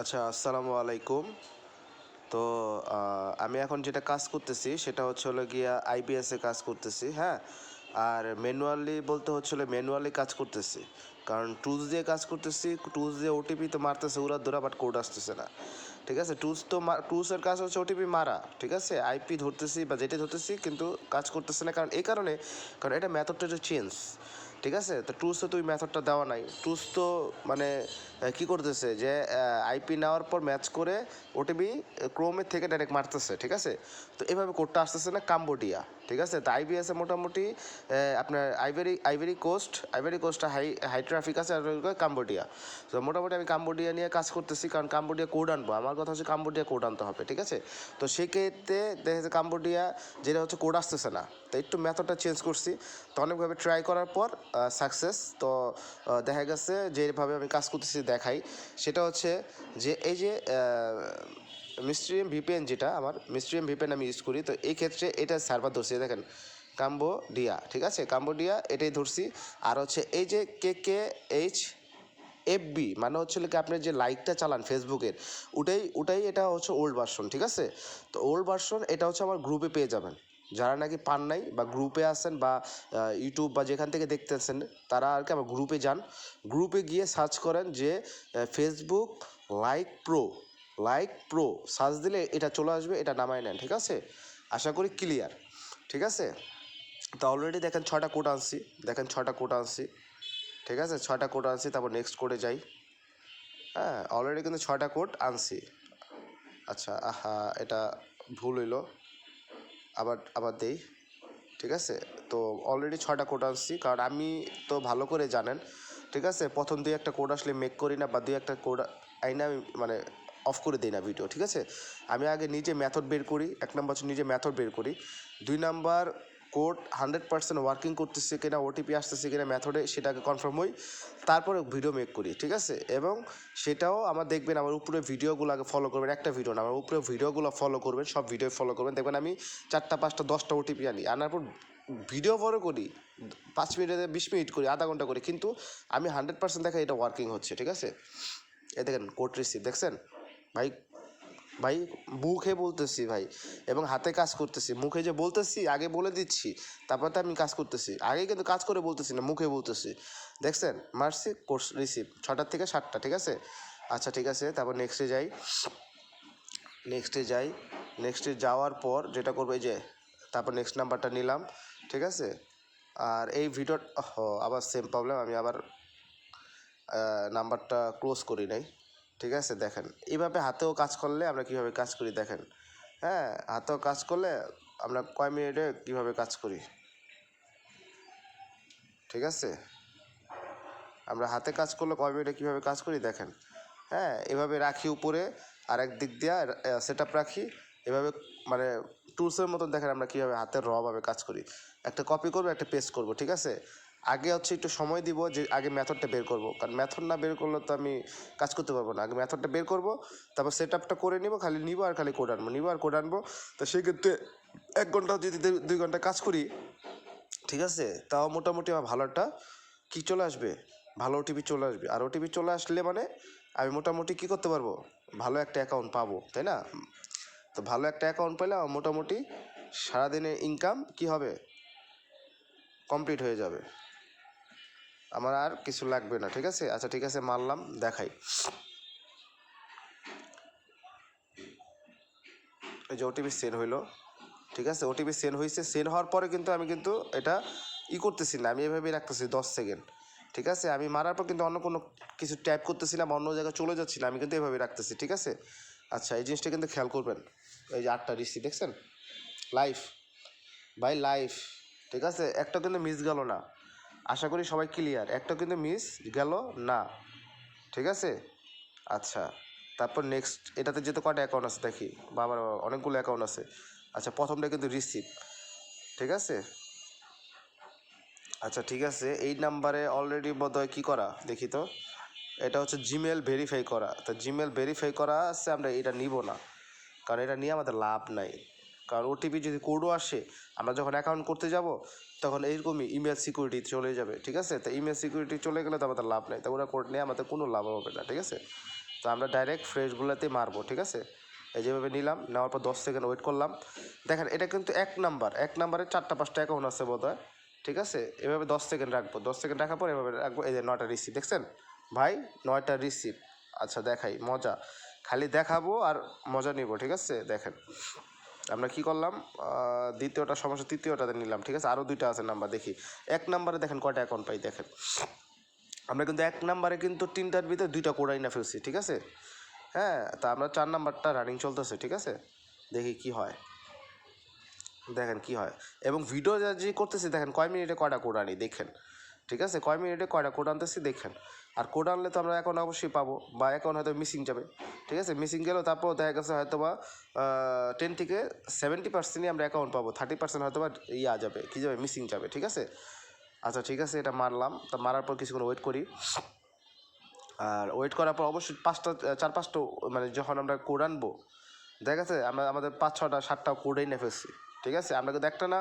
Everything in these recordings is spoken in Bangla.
আচ্ছা, আসসালামু আলাইকুম। তো আমি এখন যেটা কাজ করতেছি সেটা হচ্ছে হলো গিয়া আইবিএসে কাজ করতেছি, হ্যাঁ? আর ম্যানুয়ালি বলতে হচ্ছে হলো ম্যানুয়ালি কাজ করতেছি। কারণ টুলস দিয়ে কাজ করতেছি, টুলস দিয়ে ওটিপি তো মারতেছে উড়াধুরা, বাট কোড আসতেছে না। ঠিক আছে? টুলসের কাজ হচ্ছে ওটিপি মারা, ঠিক আছে? আইপি ধরতেছি বা যেটি ধরতেছি কিন্তু কাজ করতেছে না, কারণ এই কারণে, কারণ এটা মেথডটা একটু চেঞ্জ। ঠিক আছে? তো টুলসে তো ওই মেথডটা দেওয়া নাই। টুলস তো মানে কী করতেছে যে আইপি নেওয়ার পর ম্যাচ করে ওটিপি ক্রোমের থেকে ডাইরেক্ট মারতেছে, ঠিক আছে? তো এভাবে কোডটা আসতেছে না কাম্বোডিয়া, ঠিক আছে? তো আইবিএসে মোটামুটি আপনার আইভেরি কোস্টটা হাই হাই ট্রাফিক আছে, আর কাম্বোডিয়া। তো মোটামুটি আমি কাম্বোডিয়া নিয়ে কাজ করতেছি, কারণ কাম্বোডিয়া কোড আনবো। আমার কথা হচ্ছে কাম্বোডিয়া কোড আনতে হবে, ঠিক আছে? তো সেক্ষেত্রে দেখা যাচ্ছে কাম্বোডিয়া যেটা হচ্ছে কোড আসতেছে না, তো একটু মেথডটা চেঞ্জ করছি। তো অনেকভাবে ট্রাই করার পর সাকসেস। তো দেখা গেছে যেভাবে আমি কাজ করতেছি দেখাই, সেটা হচ্ছে যে এই যে মিস্ট্রিয়াম ভিপিএন, যেটা আমার মিস্ট্রিয়াম ভিপিএন আমি ইউজ করি, তো এই ক্ষেত্রে এটা সার্ভার ধরছি, দেখেন কাম্বোডিয়া, ঠিক আছে? কাম্বোডিয়া এটাই ধরছি। আর হচ্ছে এই যে KKH FB, মানে হচ্ছে কি আপনি যে লাইকটা চালান ফেসবুকের, ওটাই এটা হচ্ছে ওল্ড ভার্সন, ঠিক আছে? তো ওল্ড ভার্সন এটা হচ্ছে আমার গ্রুপে পেয়ে যাবেন। যারা নাকি পান নাই বা গ্রুপে আছেন বা ইউটিউব বা যেখান থেকে দেখতেছেন, তারা আর কি আমার গ্রুপে যান। গ্রুপে গিয়ে সার্চ করেন যে ফেসবুক লাইক প্রো সার্চ দিলে এটা চলে আসবে, এটা নামায় নেন, ঠিক আছে? আশা করি ক্লিয়ার, ঠিক আছে? তো অলরেডি দেখেন 6টা কোড আনছি, দেখেন 6টা কোড আনছি, ঠিক আছে? 6টা কোড আনছি, তারপর নেক্সট কোডে যাই। হ্যাঁ, অলরেডি কিন্তু 6টা কোড আনছি। আচ্ছা, আহা, এটা ভুল হইলো, আবার আবার দেই, ঠিক আছে? তো অলরেডি 6টা কোড আনছি, কারণ আমি তো ভালো করে জানেন, ঠিক আছে? প্রথম দুই একটা কোড আসলে মেক করি না, বা দুই একটা কোড আইনা আমি মানে অফ করে দিই না ভিডিও, ঠিক আছে? আমি আগে নিজে মেথড বের করি, 1 নম্বর হচ্ছে নিজে মেথড বের করি। 2 নম্বর, কোড 100% ওয়ার্কিং করতেছে কিনা, ওটিপি আসতেছে কিনা মেথডে, সেটাকে কনফার্ম হই, তারপরে ভিডিও মেক করি, ঠিক আছে? এবং সেটাও আমার দেখবেন, আমার উপরে ভিডিওগুলো আগে ফলো করবেন, একটা ভিডিও না, আমার উপরে ভিডিওগুলো ফলো করবেন, সব ভিডিও ফলো করবেন, দেখবেন আমি 4টা 5টা 10টা ওটিপি আনি, আনার পর ভিডিও ফলো করি, 5 মিনিটে 20 মিনিট করি, আধা ঘন্টা করি, কিন্তু আমি 100% দেখা এটা ওয়ার্কিং হচ্ছে, ঠিক আছে? এ দেখেন কোড রিসিভ, দেখছেন ভাই? ভাই মুখে বলতেছি ভাই, এবং হাতে কাজ করতেছি। মুখে যে বলতেছি আগে বলে দিচ্ছি, তারপর তো আমি কাজ করতেছি, আগে কিন্তু কাজ করে বলতেছি না, মুখে বলতেছি। দেখছেন মার্সি কোর্স রিসিভ 6টা থেকে 7টা, ঠিক আছে? আচ্ছা, ঠিক আছে, তারপর নেক্সটে যাই। নেক্সটে যাওয়ার পর যেটা করবো, এই যে তারপর নেক্সট নাম্বারটা নিলাম, ঠিক আছে? আর এই ভিডিও আবার সেম প্রবলেম, আমি আবার নাম্বারটা ক্লোজ করি নাই, ঠিক আছে? দেখেন এইভাবে হাতেও কাজ করলে আমরা কীভাবে কাজ করি, দেখেন। হ্যাঁ, হাতেও কাজ করলে আমরা কয় মিনিটে কীভাবে কাজ করি, ঠিক আছে? আমরা হাতে কাজ করলে কয় মিনিটে কীভাবে কাজ করি, দেখেন। হ্যাঁ, এভাবে রাখি উপরে, আর এক দিক দিয়ে সেট আপ রাখি, এভাবে মানে টুলসের মতন, দেখেন আমরা কীভাবে হাতের রভাবে কাজ করি। একটা কপি করবো, একটা পেস্ট করবো, ঠিক আছে? আগে হচ্ছে একটু সময় দিব, যে আগে মেথডটা বের করবো, কারণ মেথড না বের করলে তো আমি কাজ করতে পারবো না। আগে মেথডটা বের করবো, তারপর সেট আপটা করে নিব, খালি নিব আর খালি কোড আনবো। তো সেক্ষেত্রে 1 ঘন্টা যদি 2 ঘন্টা কাজ করি, ঠিক আছে, তাও মোটামুটি আমার ভালো একটা কী চলে আসবে, ভালো ওটিপি চলে আসবে। আর ওটিপি চলে আসলে মানে আমি মোটামুটি কী করতে পারবো, ভালো একটা অ্যাকাউন্ট পাবো, তাই না? তো ভালো একটা অ্যাকাউন্ট পেলে আমার মোটামুটি সারাদিনের ইনকাম কী হবে, কমপ্লিট হয়ে যাবে, আমার আর কিছু লাগবে না, ঠিক আছে? আচ্ছা, ঠিক আছে, মারলাম, দেখাই। এই যে ওটিপি সেন্ড হইলো, ঠিক আছে? ওটিপি সেন্ড হয়েছে, সেন্ড হওয়ার পরে কিন্তু আমি কিন্তু এটা করতেছি না, আমি এভাবেই রাখতেছি 10 সেকেন্ড, ঠিক আছে? আমি মারার পর কিন্তু অন্য কোনো কিছু ট্যাপ করতেছি না বা অন্য জায়গায় চলে যাচ্ছি না, আমি কিন্তু এভাবেই রাখতেছি, ঠিক আছে? আচ্ছা, এই জিনিসটা কিন্তু খেয়াল করবেন। এই যে 8টা রিসিভ, দেখছেন? লাইভ, ভাই লাইভ, ঠিক আছে? একটা কিন্তু মিস গেল না, আশা করি সবাই ক্লিয়ার, একটা কিন্তু মিস গেল না, ঠিক আছে? আচ্ছা, তারপর নেক্সট, এটাতে যেহেতু কয়টা অ্যাকাউন্ট আছে দেখি, বা আমার অনেকগুলো অ্যাকাউন্ট আছে। আচ্ছা, প্রথমটা কিন্তু রিসিভ, ঠিক আছে? আচ্ছা, ঠিক আছে, এই নাম্বারে অলরেডি বোধহয় কী করা দেখি তো, এটা হচ্ছে জিমেল ভেরিফাই করা। তো জিমেল ভেরিফাই করা আছে, আমরা এটা নিব না, কারণ এটা নিয়ে আমাদের লাভ নাই। কারণ ওটিপি যদি কোডও আসে, আমরা যখন অ্যাকাউন্ট করতে যাব, তখন এইরকমই ইমেল সিকিউরিটি চলে যাবে, ঠিক আছে? তো ইমেল সিকিউরিটি চলে গেলে তো আমাদের লাভ নাই, তো ওরা কোড নিয়ে আমাদের কোনো লাভ হবে না, ঠিক আছে? তো তো আমরা ডাইরেক্ট ফ্রেশগুলোতেই মারবো, ঠিক আছে। এই যেভাবে নিলাম, নেওয়ার পর 10 সেকেন্ড ওয়েট করলাম। দেখেন এটা কিন্তু এক নাম্বারে 4টা-5টা অ্যাকাউন্ট আছে বোধহয়, ঠিক আছে। এভাবে 10 সেকেন্ড রাখবো, 10 সেকেন্ড রাখার পর এভাবে রাখবো। এই যে 9টা রিসিভ, দেখছেন ভাই, 9টা রিসিভ। আচ্ছা দেখাই মজা, খালি দেখাবো আর মজা নিব, ঠিক আছে। দেখেন আমরা কি করলাম, দ্বিতীয়টা সমস্যা তৃতীয়টাতে নিলাম, ঠিক আছে। আরও 2টা আছে নাম্বার, দেখি 1 নাম্বারে দেখেন কয়টা অ্যাকাউন্ট পাই। দেখেন আমরা কিন্তু 1 নাম্বারে কিন্তু 3টার ভিতরে 2টা কোডাই না ফেলছি, ঠিক আছে। হ্যাঁ, তা আমরা 4 নাম্বারটা রানিং চলতেছে, ঠিক আছে। দেখি কি হয়, দেখেন কি হয়। এবং ভিডিও যে করতেছি দেখেন কয় মিনিটে কয়টা কোড আনি দেখেন, ঠিক আছে। কয় মিনিটে কয়টা কোড আনতেছি দেখেন। আর কোড আনলে তো আমরা অ্যাকাউন্ট অবশ্যই পাবো, বা অ্যাকাউন্ট হয়তো মিসিং যাবে, ঠিক আছে। মিসিং গেলেও তারপর দেখা গেছে হয়তো বা 10 থেকে 70%ই আমরা অ্যাকাউন্ট পাবো, 30% হয়তো বা যাবে, কী যাবে, মিসিং যাবে, ঠিক আছে। আচ্ছা ঠিক আছে, এটা মারলাম। তা মারার পর কিছুক্ষণ ওয়েট করি। আর ওয়েট করার পর অবশ্যই 4-5টা মানে যখন আমরা কোড আনবো, দেখা গেছে আমরা আমাদের 5-6-7টা কোডাই না ফেলছি, ঠিক আছে। আমরা কিন্তু একটা না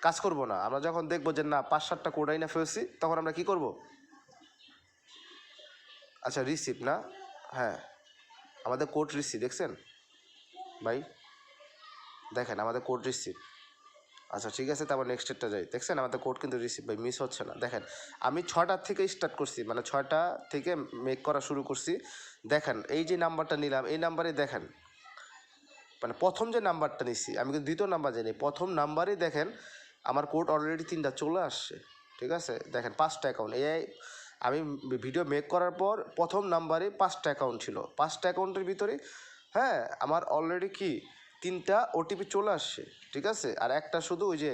কাজ করব না, আমরা যখন দেখবো যে না 5-7টা কোডাই না ফেলছি, তখন আমরা কি করব। আচ্ছা রিসিভ না, হ্যাঁ আমাদের কোড রিসিভ, দেখছেন ভাই, দেখেন আমাদের কোড রিসিভ। আচ্ছা ঠিক আছে, তারপর নেক্সট ডেটটা যাই। দেখছেন আমাদের কোড কিন্তু রিসিভ ভাই, মিস হচ্ছে না। দেখেন আমি 6টা থেকে স্টার্ট করছি, মানে 6টা থেকে মেক করা শুরু করছি। দেখেন এই যে নাম্বারটা নিলাম, এই নাম্বারে দেখেন, মানে প্রথম যে নাম্বারটা নিচ্ছি আমি কিন্তু দ্বিতীয় নাম্বার জানি, প্রথম নাম্বারেই দেখেন আমার কোড অলরেডি 3টা চলে আসছে, ঠিক আছে। দেখেন 5টা অ্যাকাউন্ট, এই আমি ভিডিও মেক করার পর প্রথম নাম্বারে 5টা অ্যাকাউন্ট ছিল, 5টা অ্যাকাউন্টের ভিতরে হ্যাঁ আমার অলরেডি কি 3টা ওটিপি চলে আসছে, ঠিক আছে। আর একটা শুধু ওই যে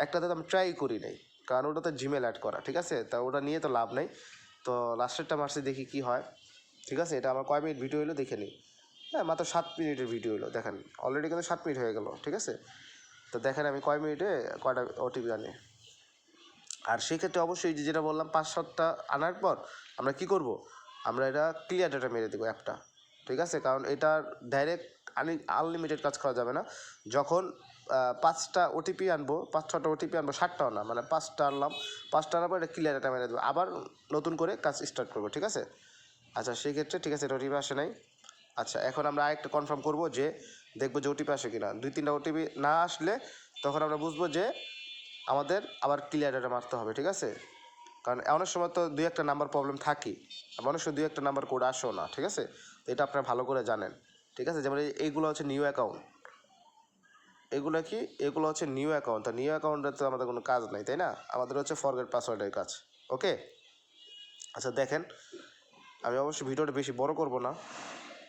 একটাতে আমি ট্রাই করি নাই, কারণ ওটাতে জিমেল অ্যাড করা, ঠিক আছে। তা ওটা নিয়ে তো লাভ নেই। তো লাস্টেরটা মারছি, দেখি কি হয়, ঠিক আছে। এটা আমার কয় মিনিট ভিডিও হলো দেখে নিই। হ্যাঁ মাত্র 7 মিনিটের ভিডিও হলো, দেখেন অলরেডি কিন্তু 7 মিনিট হয়ে গেল, ঠিক আছে। তো দেখেন আমি কয় মিনিটে কয়টা ওটিপি জানি। আর সেক্ষেত্রে অবশ্যই যেটা বললাম 5-7টা আনার পর আমরা কি করব, আমরা এটা ক্লিয়ার ডেটা মেরে দেবো অ্যাপটা, ঠিক আছে। কারণ এটা ডাইরেক্ট আনলিমিটেড কাজ করা যাবে না। যখন 5টা ওটিপি আনবো, 5-6টা ওটিপি আনবো, 7টাও না, মানে 5টা আনলাম, 5টা আনার পর এটা ক্লিয়ার ডেটা মেরে দেবো, আবার নতুন করে কাজ স্টার্ট করবো, ঠিক আছে। আচ্ছা সেক্ষেত্রে ঠিক আছে, এটা ওটিপি আসে নাই। আচ্ছা এখন আমরা আরেকটা কনফার্ম করব, যে দেখবো যে ওটিপি আসে কিনা। 2-3টা ওটিপি না আসলে তখন আমরা বুঝবো যে আমাদের আবার ক্লিয়ার ডেটা মারতে হবে, ঠিক আছে। কারণ অনেক সময় তো 2-1টা নাম্বার প্রবলেম থাকি, অনেক সময় 2-1টা নাম্বার কোড আসেও না, ঠিক আছে। তো এটা আপনারা ভালো করে জানেন, ঠিক আছে। যেমন এইগুলো হচ্ছে নিউ অ্যাকাউন্ট, এগুলো কি, এগুলো হচ্ছে নিউ অ্যাকাউন্ট। তো নিউ অ্যাকাউন্টে তো আমাদের কোনো কাজ নাই, তাই না, আমাদের হচ্ছে ফরগেট পাসওয়ার্ডের কাজ, ওকে। আচ্ছা দেখেন আমি অবশ্যই ভিডিওটা বেশি বড় করব না,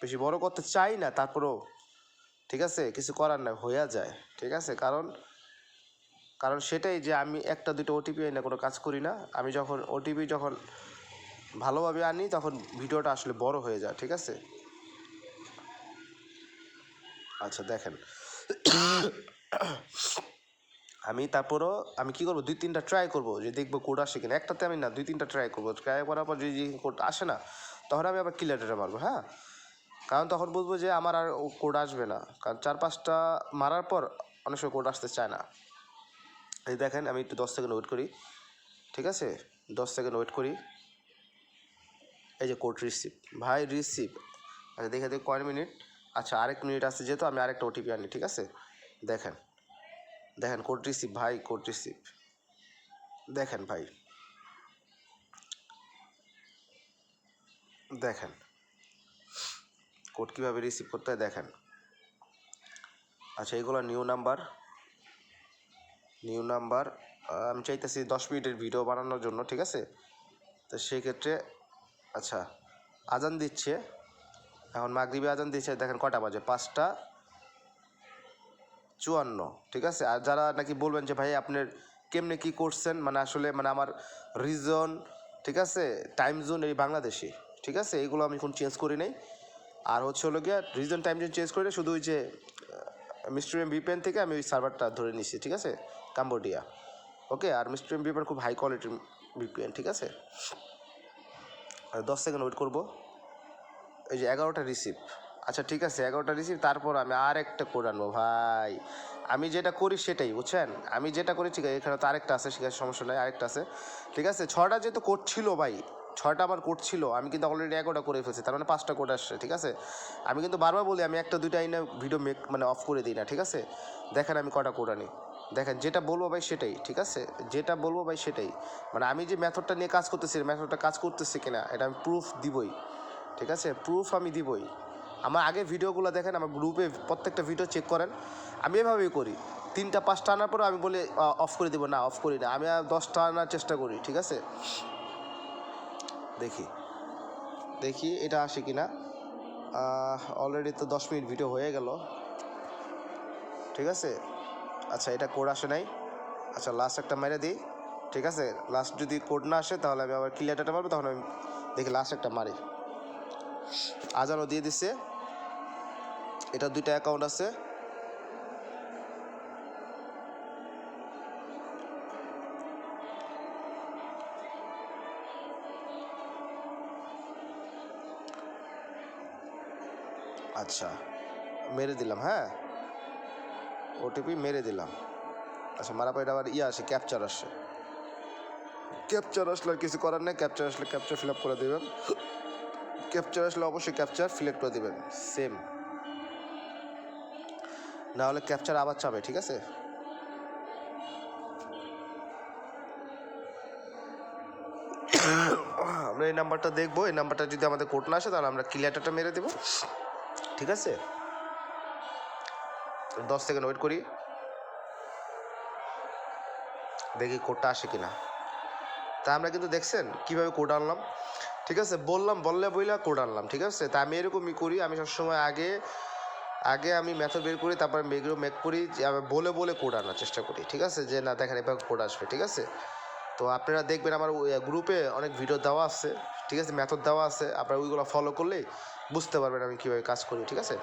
বেশি বড় করতে চাই না, তারপরেও ঠিক আছে কিছু করার নাই, হয়ে যায়, ঠিক আছে। কারণ কারণ সেটাই যে আমি 1-2টা ওটিপি এনে কোনো কাজ করি না, আমি যখন ওটিপি যখন ভালোভাবে আনি তখন ভিডিওটা আসলে বড় হয়ে যায়, ঠিক আছে। আচ্ছা দেখেন আমি তারপরও আমি কী করবো, 2-3টা ট্রাই করবো, যে দেখবো কোড আসে কিনা। একটাতে আমি না 2-3টা ট্রাই করবো, ট্রাই করার পর যদি কোড আসে না, তখন আমি আবার ক্লিয়ার ডেটা মারবো, হ্যাঁ। কারণ তখন বুঝবো যে আমার আর কোড আসবে না, কারণ 4-5টা মারার পর অনেক সময় কোড আসতে চায় না। এই দেখেন আমি একটু 10 সেকেন্ড ওয়েট করি, ঠিক আছে, 10 সেকেন্ড ওয়েট করি। এই যে কোড রিসিভ, ভাই রিসিভ। আচ্ছা দেখে দেখি কয় মিনিট। আচ্ছা আরেক মিনিট আছে, যেহেতু আমি আরেকটা ওটিপি আনি, ঠিক আছে। দেখেন দেখেন কোড রিসিভ ভাই, কোড রিসিভ, দেখেন ভাই, দেখেন কোড কীভাবে রিসিভ করতে হয় দেখেন। আচ্ছা এগুলো নিউ নাম্বার, নিউ নাম্বার। আমি চাইতেছি 10 মিনিটের ভিডিও বানানোর জন্য, ঠিক আছে। তো সেই ক্ষেত্রে আচ্ছা আজান দিচ্ছে, এখন মাগরিবে আজান দিচ্ছে, দেখেন কটা বাজে, 5টা 54, ঠিক আছে। আর যারা নাকি বলবেন যে ভাই আপনার কেমনে কী করছেন, মানে আসলে মানে আমার রিজন, ঠিক আছে, টাইম জোন এই বাংলাদেশি, ঠিক আছে, এইগুলো আমি এখন চেঞ্জ করি নাই। আর হচ্ছে হলো গিয়া রিজন টাইম জোন চেঞ্জ করে শুধু ওই যে মিস্টার এম ভিপিএন থেকে আমি ওই সার্ভারটা ধরে নিচ্ছি, ঠিক আছে, কাম্বোডিয়া, ওকে। আর মিস্টার এম ভিপিএন খুব হাই কোয়ালিটির ভিপিএন, ঠিক আছে। 10 সেকেন্ড ওয়েট করবো। এই যে 11টা রিসিভ, আচ্ছা ঠিক আছে 11টা রিসিভ। তারপর আমি আর একটা কোড আনবো ভাই, আমি যেটা করি সেটাই, বুঝছেন, আমি যেটা করি ঠিক আছে। এখানে তো আরেকটা আছে, সেখানে সমস্যা নেই, আরেকটা আছে, ঠিক আছে। 6টা যেহেতু কোড ছিল ভাই, 6টা আমার কোড ছিল, আমি কিন্তু অলরেডি 11টা করে ফেলছি, তার মানে 5টা কোড আসছে, ঠিক আছে। আমি কিন্তু বারবার বলি আমি 1টা 2টা আইনা ভিডিও মানে অফ করে দিই না, ঠিক আছে। দেখেন আমি কটা কোড আনি, দেখেন যেটা বলবো ভাই সেটাই, ঠিক আছে, যেটা বলবো ভাই সেটাই। মানে আমি যে মেথডটা নিয়ে কাজ করতেছি, মেথডটা কাজ করতেছি কিনা এটা আমি প্রুফ দিবই, ঠিক আছে, প্রুফ আমি দিবই। আমার আগের ভিডিওগুলো দেখেন, আমার গ্রুপে প্রত্যেকটা ভিডিও চেক করেন, আমি এভাবেই করি। 3টা 5টা আনার পরে আমি বলি অফ করে দেবো, না অফ করি না, আমি 10টা আনার চেষ্টা করি, ঠিক আছে। দেখি দেখি এটা আসে কি না। অলরেডি তো 10 মিনিট ভিডিও হয়ে গেল, ঠিক আছে। আচ্ছা এটা কোড আসে নাই, আচ্ছা লাস্ট একটা মেরে দিই, ঠিক আছে। লাস্ট যদি কোড না আসে তাহলে আমি আবার ক্লিয়ার ডাটা পারবো, তখন আমি দেখি লাস্ট একটা মারি। আজানও দিয়ে দিচ্ছে, এটা 2টা অ্যাকাউন্ট আছে। আচ্ছা মেরে দিলাম, হ্যাঁ ওটিপি মেরে দিলাম। আচ্ছা মারা পর এটা আবার আসে, ক্যাপচার আসে, ক্যাপচার আসলে আর কিছু করার নেই, ক্যাপচার আসলে ক্যাপচার ফিল আপ করে দেবেন, ক্যাপচার আসলে অবশ্যই ক্যাপচার সিলেক্ট করে দেবেন সেম, না হলে ক্যাপচার আবার চাবে, ঠিক আছে। আমরা এই নাম্বারটা দেখবো, এই নাম্বারটা যদি আমাদের কোড না আসে তাহলে আমরা ক্লিয়ারটা মেরে দেবো, ঠিক আছে। 10 সেকেন্ড ওয়েট করি, দেখি কোডটা আসে কিনা। তা আমরা কিন্তু দেখছেন কীভাবে কোড আনলাম, ঠিক আছে, বললে কোড আনলাম, ঠিক আছে। তা আমি এরকমই করি, আমি সবসময় আগে আমি মেথড বের করি, তারপর মেক করি, যে আমি বলে কোড আনার চেষ্টা করি, ঠিক আছে, যে না দেখেন এভাবে কোড আসবে, ঠিক আছে। তো আপনারা দেখবেন আমার গ্রুপে অনেক ভিডিও দেওয়া আছে, ঠিক আছে, মেথড দেওয়া আছে, আপনারা ওইগুলো ফলো করলেই বুঝতে পারবেন আমি কীভাবে কাজ করি, ঠিক আছে।